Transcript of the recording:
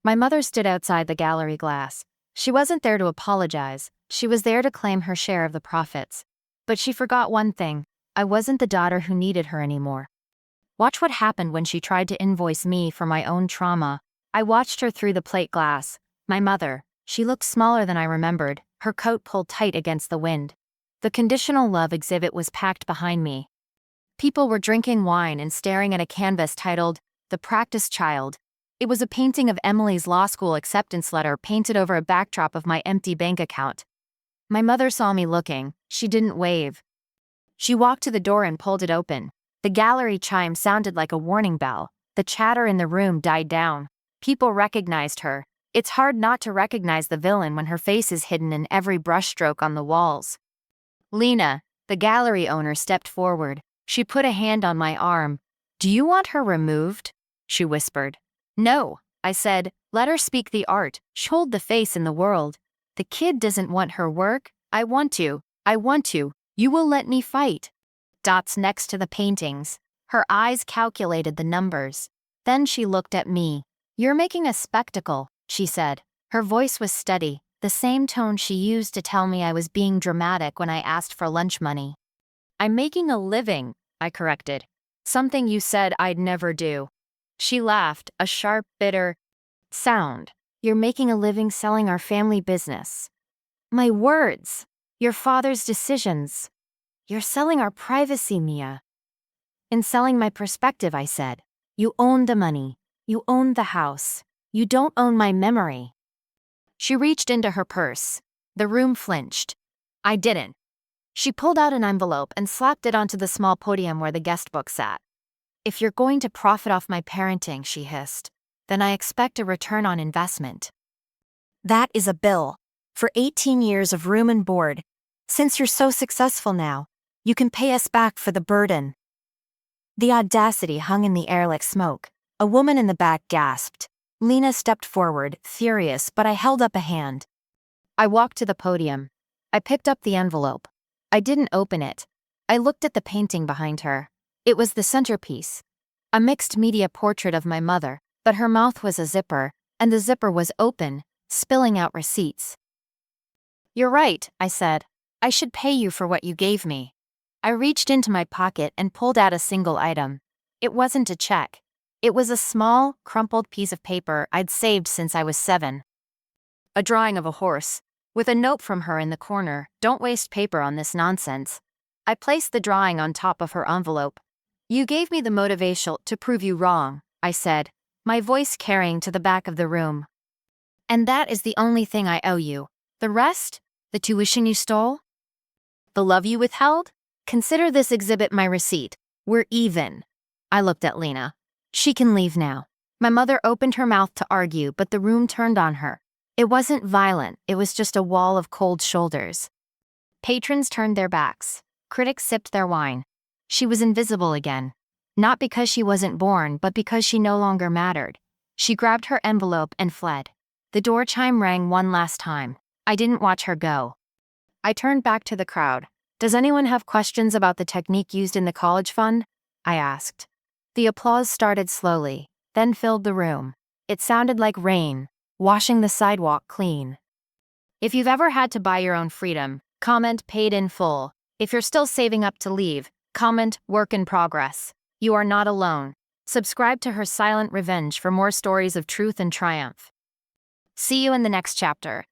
My mother stood outside the gallery glass. She wasn't there to apologize, she was there to claim her share of the profits. But she forgot one thing: I wasn't the daughter who needed her anymore. Watch what happened when she tried to invoice me for my own trauma. I watched her through the plate glass. My mother. She looked smaller than I remembered, her coat pulled tight against the wind. The conditional love exhibit was packed behind me. People were drinking wine and staring at a canvas titled, "The Practice Child." It was a painting of Emily's law school acceptance letter painted over a backdrop of my empty bank account. My mother saw me looking. She didn't wave. She walked to the door and pulled it open. The gallery chime sounded like a warning bell. The chatter in the room died down. People recognized her. It's hard not to recognize the villain when her face is hidden in every brushstroke on the walls. Lena, the gallery owner, stepped forward. She put a hand on my arm. "Do you want her removed?" she whispered. "No," I said. "Let her speak the art, hold the face in the world. The kid doesn't want her work. I want to. You will let me fight." Dots next to the paintings. Her eyes calculated the numbers. Then she looked at me. "You're making a spectacle," she said. Her voice was steady, the same tone she used to tell me I was being dramatic when I asked for lunch money. "I'm making a living," I corrected. "Something you said I'd never do." She laughed, a sharp, bitter sound. "You're making a living selling our family business." My words! Your father's decisions. You're selling our privacy, Mia. In selling my perspective, I said. You own the money. You own the house. You don't own my memory. She reached into her purse. The room flinched. I didn't. She pulled out an envelope and slapped it onto the small podium where the guest book sat. "If you're going to profit off my parenting," she hissed, "then I expect a return on investment. That is a bill. For 18 years of room and board. Since you're so successful now, you can pay us back for the burden." The audacity hung in the air like smoke. A woman in the back gasped. Lena stepped forward, furious, but I held up a hand. I walked to the podium. I picked up the envelope. I didn't open it. I looked at the painting behind her. It was the centerpiece. A mixed media portrait of my mother, but her mouth was a zipper, and the zipper was open, spilling out receipts. "You're right," I said. "I should pay you for what you gave me." I reached into my pocket and pulled out a single item. It wasn't a check. It was a small, crumpled piece of paper I'd saved since I was 7. A drawing of a horse, with a note from her in the corner, "Don't waste paper on this nonsense." I placed the drawing on top of her envelope. "You gave me the motivation to prove you wrong," I said, my voice carrying to the back of the room. "And that is the only thing I owe you. The rest? The tuition you stole? The love you withheld? Consider this exhibit my receipt. We're even." I looked at Lena. "She can leave now." My mother opened her mouth to argue, but the room turned on her. It wasn't violent, it was just a wall of cold shoulders. Patrons turned their backs. Critics sipped their wine. She was invisible again. Not because she wasn't born, but because she no longer mattered. She grabbed her envelope and fled. The door chime rang one last time. I didn't watch her go. I turned back to the crowd. "Does anyone have questions about the technique used in the college fund?" I asked. The applause started slowly, then filled the room. It sounded like rain, washing the sidewalk clean. If you've ever had to buy your own freedom, comment "paid in full." If you're still saving up to leave, comment "work in progress." You are not alone. Subscribe to her silent revenge for more stories of truth and triumph. See you in the next chapter.